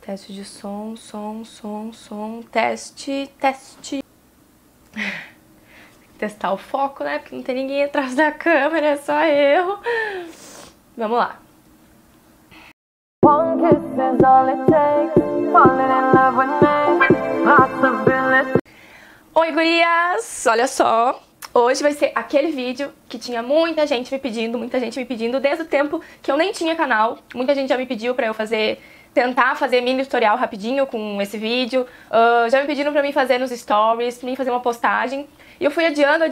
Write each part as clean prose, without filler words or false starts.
Teste de som, teste. Testar o foco, né? Porque não tem ninguém atrás da câmera, é só eu. Vamos lá. Oi, gurias! Olha só, hoje vai ser aquele vídeo que tinha muita gente me pedindo desde o tempo que eu nem tinha canal. Muita gente já me pediu pra eu tentar fazer mini tutorial rapidinho com esse vídeo. Já me pediram pra mim fazer nos stories, pra mim fazer uma postagem. E eu fui adiando,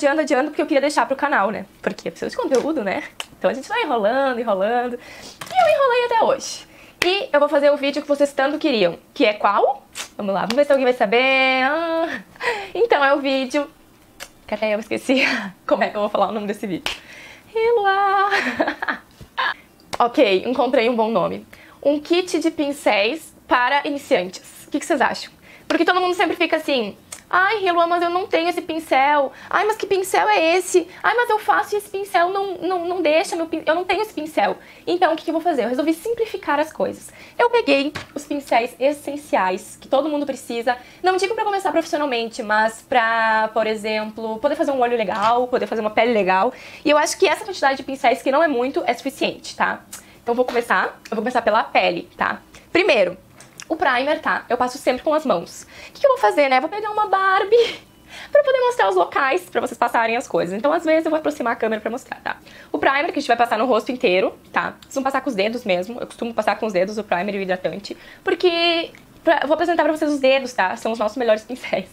porque eu queria deixar pro canal, né? Porque eu preciso de conteúdo, né? Então a gente vai enrolando. E eu enrolei até hoje. E eu vou fazer o vídeo que vocês tanto queriam. Que é qual? Vamos lá, vamos ver se alguém vai saber. Então é o vídeo... Cadê? Eu esqueci como é que eu vou falar o nome desse vídeo. Ok, encontrei um bom nome. Um kit de pincéis para iniciantes. O que vocês acham? Porque todo mundo sempre fica assim... Ai, Hilua, mas eu não tenho esse pincel. Ai, mas que pincel é esse? Ai, mas eu faço e esse pincel não deixa, eu não tenho esse pincel. Então, o que eu vou fazer? Eu resolvi simplificar as coisas. Eu peguei os pincéis essenciais que todo mundo precisa. Não digo pra começar profissionalmente, mas pra, por exemplo, poder fazer um olho legal, poder fazer uma pele legal. E eu acho que essa quantidade de pincéis, que não é muito, é suficiente, tá? Então, eu vou começar pela pele, tá? Primeiro, o primer, tá? Eu passo sempre com as mãos. O que eu vou fazer, né? Vou pegar uma Barbie pra poder mostrar os locais, pra vocês passarem as coisas. Então, às vezes, eu vou aproximar a câmera pra mostrar, tá? O primer que a gente vai passar no rosto inteiro, tá? Vocês vão passar com os dedos mesmo. Eu costumo passar com os dedos o primer e o hidratante. Porque... eu vou apresentar pra vocês os dedos, tá? São os nossos melhores pincéis.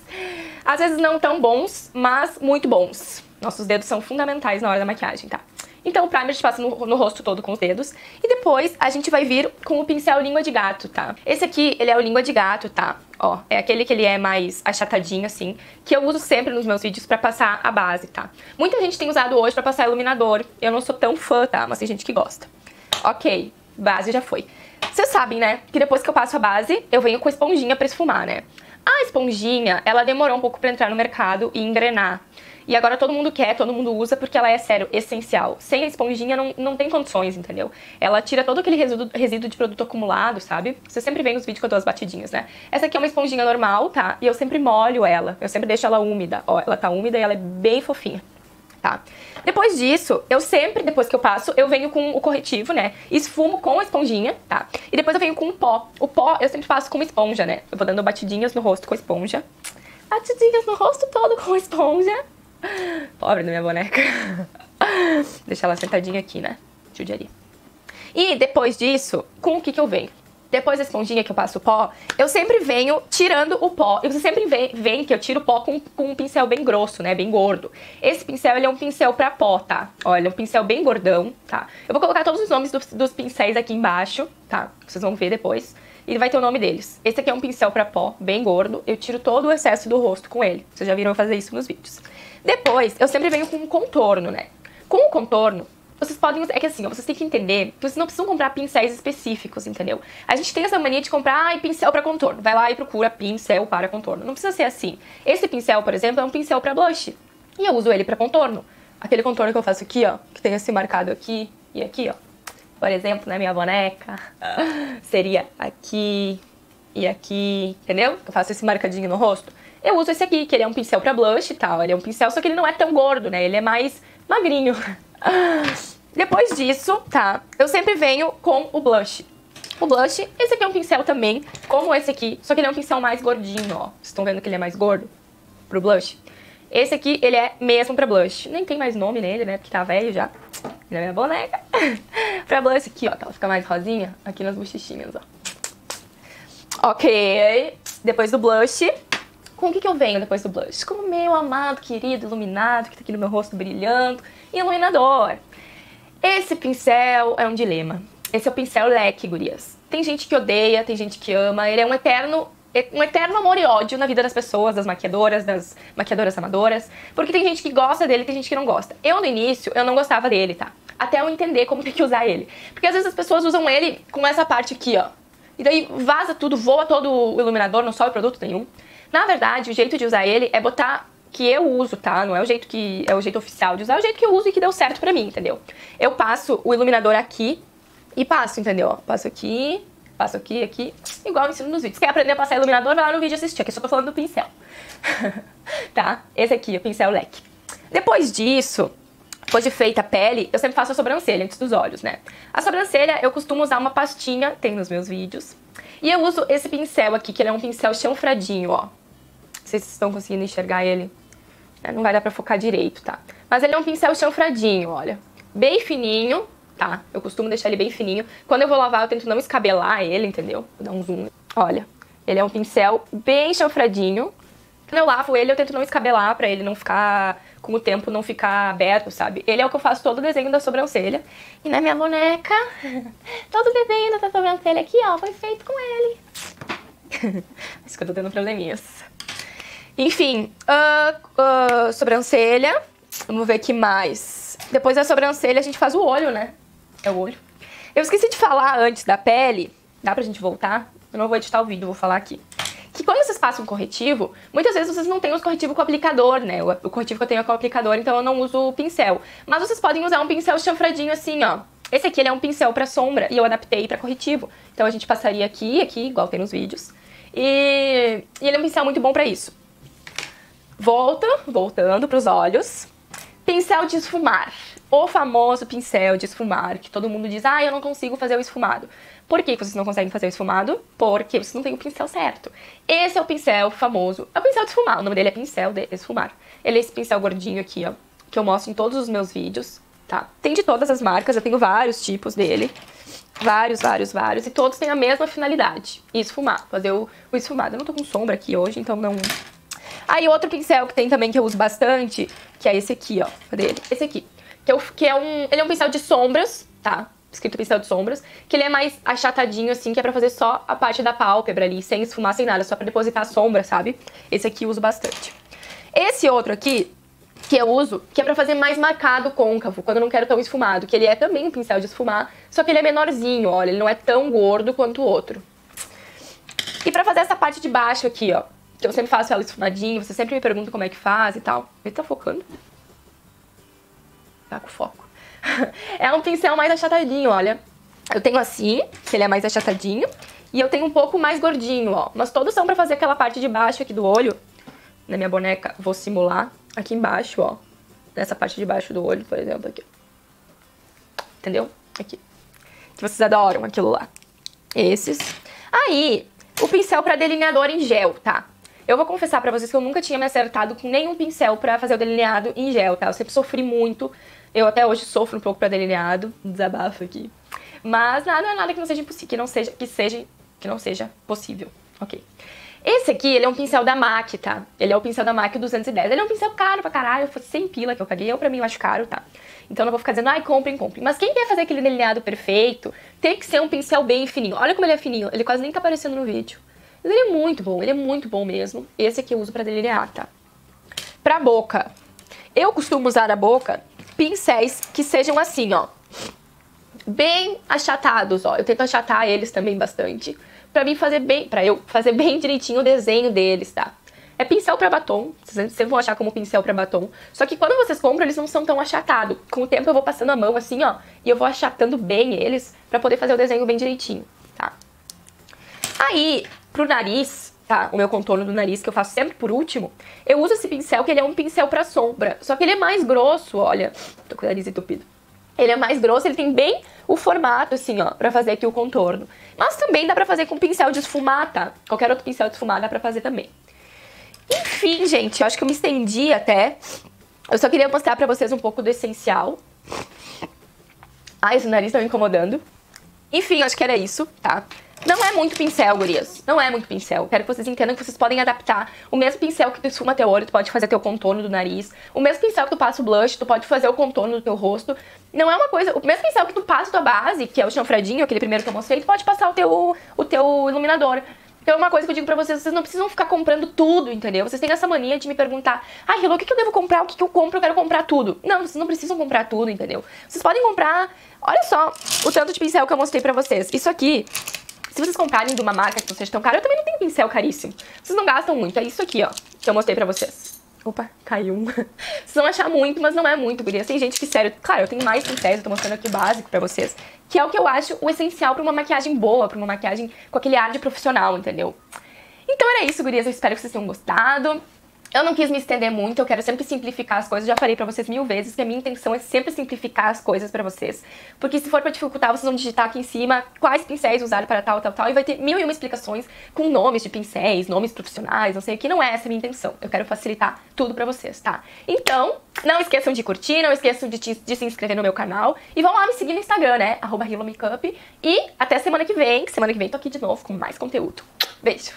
Às vezes não tão bons, mas muito bons. Nossos dedos são fundamentais na hora da maquiagem, tá? Então o primer a gente passa no rosto todo com os dedos. E depois a gente vai vir com o pincel língua de gato, tá? Esse aqui, ele é o língua de gato, tá? Ó, é aquele que ele é mais achatadinho, assim, que eu uso sempre nos meus vídeos pra passar a base, tá? Muita gente tem usado hoje pra passar iluminador. Eu não sou tão fã, tá? Mas tem gente que gosta. Ok, base já foi. Vocês sabem, né? Que depois que eu passo a base, eu venho com a esponjinha pra esfumar, né? A esponjinha, ela demorou um pouco pra entrar no mercado e engrenar. E agora todo mundo quer, todo mundo usa, porque ela é, sério, essencial. Sem a esponjinha não tem condições, entendeu? Ela tira todo aquele resíduo de produto acumulado, sabe? Você sempre vê nos vídeos que eu dou as batidinhas, né? Essa aqui é uma esponjinha normal, tá? E eu sempre molho ela, eu sempre deixo ela úmida. Ó, ela tá úmida e ela é bem fofinha, tá? Depois disso, depois que eu passo, eu venho com o corretivo, né? Esfumo com a esponjinha, tá? E depois eu venho com o pó. O pó eu sempre passo com uma esponja, né? Eu vou dando batidinhas no rosto com a esponja. Batidinhas no rosto todo com a esponja. Pobre da minha boneca. Deixa ela sentadinha aqui, né? Judiaria. E depois disso, com o que eu venho? Depois da esponjinha que eu passo o pó, eu sempre venho tirando o pó. E você sempre vê que eu tiro o pó com um pincel bem grosso, né? Bem gordo. Esse pincel, ele é um pincel pra pó, tá? Ó, ele é um pincel bem gordão, tá? Eu vou colocar todos os nomes dos pincéis aqui embaixo, tá? Vocês vão ver depois. E vai ter o nome deles. Esse aqui é um pincel pra pó, bem gordo. Eu tiro todo o excesso do rosto com ele. Vocês já viram eu fazer isso nos vídeos. Depois, eu sempre venho com um contorno, né? Com o contorno, vocês podem... É que assim, ó, vocês têm que entender que vocês não precisam comprar pincéis específicos, entendeu? A gente tem essa mania de comprar pincel pra contorno. Vai lá e procura pincel para contorno. Não precisa ser assim. Esse pincel, por exemplo, é um pincel pra blush. E eu uso ele pra contorno. Aquele contorno que eu faço aqui, ó, que tem esse marcado aqui e aqui, ó. Por exemplo, né, minha boneca seria aqui e aqui, entendeu? Eu faço esse marcadinho no rosto. Eu uso esse aqui, que ele é um pincel pra blush e tal. Ele é um pincel, só que ele não é tão gordo, né? Ele é mais magrinho. Depois disso, tá? Eu sempre venho com o blush. O blush, esse aqui é um pincel também, como esse aqui. Só que ele é um pincel mais gordinho, ó. Vocês estão vendo que ele é mais gordo pro blush? Esse aqui, ele é mesmo pra blush. Nem tem mais nome nele, né? Porque tá velho já. Ele é minha boneca. Pra blush aqui, ó. Ela fica mais rosinha aqui nas bochechinhas, ó. Ok. Depois do blush... Com o que eu venho depois do blush? Com o meu amado, querido, iluminado, que tá aqui no meu rosto brilhando, iluminador. Esse pincel é um dilema. Esse é o pincel leque, gurias. Tem gente que odeia, tem gente que ama. Ele é um eterno amor e ódio na vida das pessoas, das maquiadoras amadoras. Porque tem gente que gosta dele, tem gente que não gosta. Eu, no início, eu não gostava dele, tá? Até eu entender como tem que usar ele. Porque às vezes as pessoas usam ele com essa parte aqui, ó. E daí vaza tudo, voa todo o iluminador, não sobe produto nenhum. Na verdade, o jeito de usar ele é botar que eu uso, tá? Não é o jeito que é o jeito oficial de usar, é o jeito que eu uso e que deu certo pra mim, entendeu? Eu passo o iluminador aqui e passo, entendeu? Passo aqui Passo aqui, aqui, igual eu ensino nos vídeos. Quer aprender a passar iluminador? Vai lá no vídeo assistir, aqui eu só tô falando do pincel. Tá? Esse aqui, o pincel leque. Depois disso, depois de feita a pele, eu sempre faço a sobrancelha antes dos olhos, né? A sobrancelha eu costumo usar uma pastinha, tem nos meus vídeos. E eu uso esse pincel aqui, que ele é um pincel chanfradinho, ó. Não sei se vocês estão conseguindo enxergar ele. Não vai dar pra focar direito, tá? Mas ele é um pincel chanfradinho, olha. Bem fininho, tá? Eu costumo deixar ele bem fininho. Quando eu vou lavar, eu tento não escabelar ele, entendeu? Vou dar um zoom. Olha, ele é um pincel bem chanfradinho. Quando eu lavo ele, eu tento não escabelar pra ele não ficar, com o tempo, não ficar aberto, sabe? Ele é o que eu faço todo o desenho da sobrancelha. E na minha boneca, todo o desenho da sobrancelha aqui, ó, foi feito com ele. Mas que eu tô tendo probleminhas. Enfim, sobrancelha. Vamos ver o que mais. Depois da sobrancelha, a gente faz o olho, né? É o olho. Eu esqueci de falar antes da pele. Dá pra gente voltar? Eu não vou editar o vídeo, vou falar aqui. Que quando vocês passam corretivo, muitas vezes vocês não têm os corretivos com aplicador, né? O corretivo que eu tenho é com aplicador, então eu não uso o pincel. Mas vocês podem usar um pincel chanfradinho assim, ó. Esse aqui ele é um pincel pra sombra e eu adaptei pra corretivo. Então a gente passaria aqui, igual tem nos vídeos. E ele é um pincel muito bom pra isso. Voltando pros olhos. Pincel de esfumar. O famoso pincel de esfumar, que todo mundo diz, ah, eu não consigo fazer o esfumado. Por que vocês não conseguem fazer o esfumado? Porque vocês não têm o pincel certo. Esse é o pincel famoso, é o pincel de esfumar, o nome dele é pincel de esfumar. Ele é esse pincel gordinho aqui, ó, que eu mostro em todos os meus vídeos, tá? Tem de todas as marcas, eu tenho vários tipos dele. Vários, e todos têm a mesma finalidade, esfumar, fazer o esfumado. Eu não tô com sombra aqui hoje, então não... Aí outro pincel que tem também que eu uso bastante, que é esse aqui, ó, cadê ele? Esse aqui. Ele é um pincel de sombras, tá? Escrito pincel de sombras, que ele é mais achatadinho, assim, que é pra fazer só a parte da pálpebra ali, sem esfumar, sem nada, só pra depositar a sombra, sabe? Esse aqui eu uso bastante. Esse outro aqui, que eu uso, que é pra fazer mais marcado o côncavo, quando eu não quero tão esfumado, que ele é também um pincel de esfumar, só que ele é menorzinho, olha, ele não é tão gordo quanto o outro. E pra fazer essa parte de baixo aqui, ó, que eu sempre faço ela esfumadinha, você sempre me pergunta como é que faz e tal. Ele tá focando? Tá com foco. É um pincel mais achatadinho, olha. Eu tenho assim, que ele é mais achatadinho, e eu tenho um pouco mais gordinho, ó. Mas todos são pra fazer aquela parte de baixo aqui do olho. Na minha boneca, vou simular aqui embaixo, ó. Nessa parte de baixo do olho, por exemplo, aqui. Entendeu? Aqui. Que vocês adoram aquilo lá. Esses. Aí, o pincel pra delineador em gel, tá? Eu vou confessar pra vocês que eu nunca tinha me acertado com nenhum pincel pra fazer o delineado em gel, tá? Eu sempre sofri muito. Eu até hoje sofro um pouco pra delineado. Desabafo aqui. Mas não é nada que não seja impossível, que não seja possível, ok? Esse aqui, ele é um pincel da MAC, tá? Ele é o pincel da MAC 210. Ele é um pincel caro pra caralho, foi 100 pila que eu paguei. Pra mim eu acho caro, tá? Então eu não vou ficar dizendo, ai, comprem. Mas quem quer fazer aquele delineado perfeito, tem que ser um pincel bem fininho. Olha como ele é fininho, ele quase nem tá aparecendo no vídeo. Mas ele é muito bom mesmo. Esse aqui eu uso pra delinear, tá? Pra boca, eu costumo usar a boca pincéis que sejam assim, ó. Bem achatados, ó. Eu tento achatar eles também bastante. Pra eu fazer bem direitinho o desenho deles, tá? É pincel pra batom, vocês sempre vão achar como pincel pra batom. Só que quando vocês compram, eles não são tão achatados. Com o tempo eu vou passando a mão assim, ó, e eu vou achatando bem eles pra poder fazer o desenho bem direitinho, tá? Aí, pro nariz, tá? O meu contorno do nariz, que eu faço sempre por último, eu uso esse pincel, que ele é um pincel pra sombra. Só que ele é mais grosso, olha. Tô com o nariz entupido. Ele é mais grosso, ele tem bem o formato, assim, ó, pra fazer aqui o contorno. Mas também dá pra fazer com pincel de esfumar, tá? Qualquer outro pincel de esfumar dá pra fazer também. Enfim, gente, eu acho que eu me estendi até. Eu só queria mostrar pra vocês um pouco do essencial. Ai, esse nariz tá me incomodando. Enfim, eu acho que era isso, tá? Não é muito pincel, gurias. Não é muito pincel. Quero que vocês entendam que vocês podem adaptar. O mesmo pincel que tu esfuma teu olho, tu pode fazer teu contorno do nariz. O mesmo pincel que tu passa o blush, tu pode fazer o contorno do teu rosto. Não é uma coisa... O mesmo pincel que tu passa a tua base, que é o chanfradinho, aquele primeiro que eu mostrei, tu pode passar o teu iluminador. Então é uma coisa que eu digo pra vocês, vocês não precisam ficar comprando tudo, entendeu? Vocês têm essa mania de me perguntar, ai, Hello, o que eu devo comprar? O que eu compro? Eu quero comprar tudo. Não, vocês não precisam comprar tudo, entendeu? Vocês podem comprar... Olha só o tanto de pincel que eu mostrei pra vocês. Isso aqui... Se vocês comprarem de uma marca que não seja tão cara, eu também não tenho pincel caríssimo. Vocês não gastam muito. É isso aqui, ó, que eu mostrei pra vocês. Opa, caiu um. Vocês vão achar muito, mas não é muito, gurias. Tem gente que, sério, claro, eu tenho mais pincéis, eu tô mostrando aqui o básico pra vocês, que é o que eu acho o essencial pra uma maquiagem boa, pra uma maquiagem com aquele ar de profissional, entendeu? Então era isso, gurias, eu espero que vocês tenham gostado. Eu não quis me estender muito, eu quero sempre simplificar as coisas. Já falei pra vocês 1000 vezes que a minha intenção é sempre simplificar as coisas pra vocês. Porque se for pra dificultar, vocês vão digitar aqui em cima quais pincéis usar para tal, e vai ter 1001 explicações com nomes de pincéis, nomes profissionais, não sei o que. Não é essa a minha intenção. Eu quero facilitar tudo pra vocês, tá? Então, não esqueçam de curtir, não esqueçam de se inscrever no meu canal. E vão lá me seguir no Instagram, né? @HiloMakeup. E até semana que vem tô aqui de novo com mais conteúdo. Beijo!